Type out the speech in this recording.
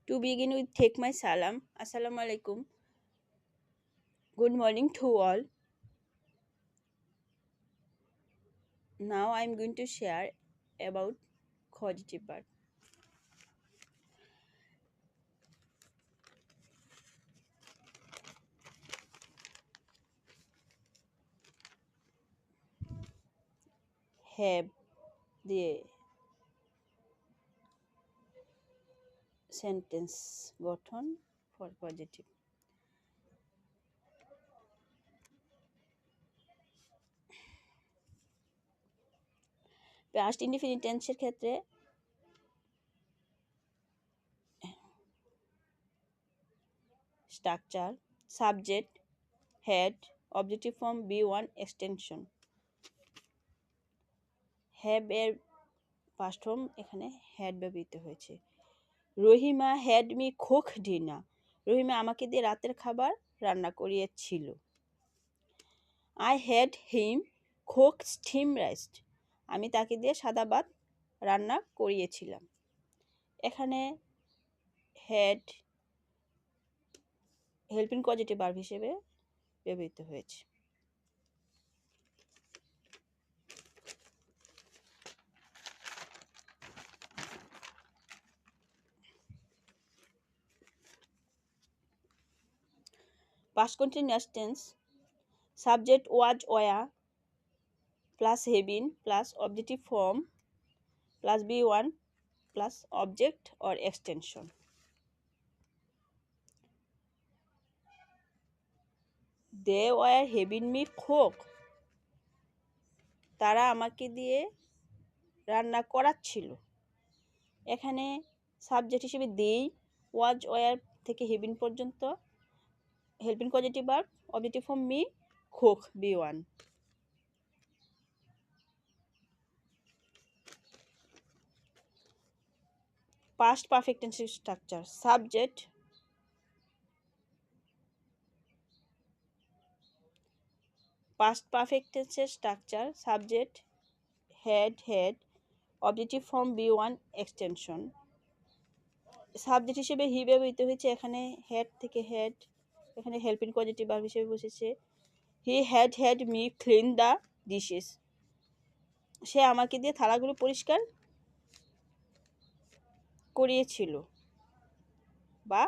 To begin with, take my salam. Assalamu alaikum. Good morning to all. Now I am going to share about causative verb. Have দিয়ে sentence গঠন for positive. Past indefinite টেন্সের ক্ষেত্রে structure, subject, had, objective form B1 extension. Have এর past form এখানে had ব্যবহৃত হয়েছে। Rahima had me cook dinner. Rahima আমাকে দিয়ে রাতের খাবার রান্না করিয়েছিল। I had him cook steam rice. আমি তাকে দিয়ে সাদা ভাত রান্না করিয়েছিলাম। এখানে হ্যাড হেল্পিং পজিটিভ ভার্ব হিসেবে ব্যবহৃত হয়েছে। Past continuous tense, subject was were plus have been plus objective form plus B1 plus object or extension. They were having me cook. তারা আমাকে দিয়ে রান্না করাচ্ছিল। এখানে সাবজেক্ট হিসেবে দেই, ওয়াজ ওয়ার থেকে হেবিন পর্যন্ত helping positive verb, objective form me, cook B1। Past perfect টেন্সের স্ট্রাকচার, সাবজেক্ট, পাস্ট পারফেক্ট টেন্সের structure, subject, had, objective form B1 extension. Subject হিসেবে হি ব্যবহৃত হয়েছে, এখানে হেড থেকে হেড, এখানে হেল্পিং পজিটিভ ভার্ব হিসেবে বসেছে। He had me clean the dishes. সে আমাকে দিয়ে থালাগুলো পরিষ্কার করিয়েছিল বা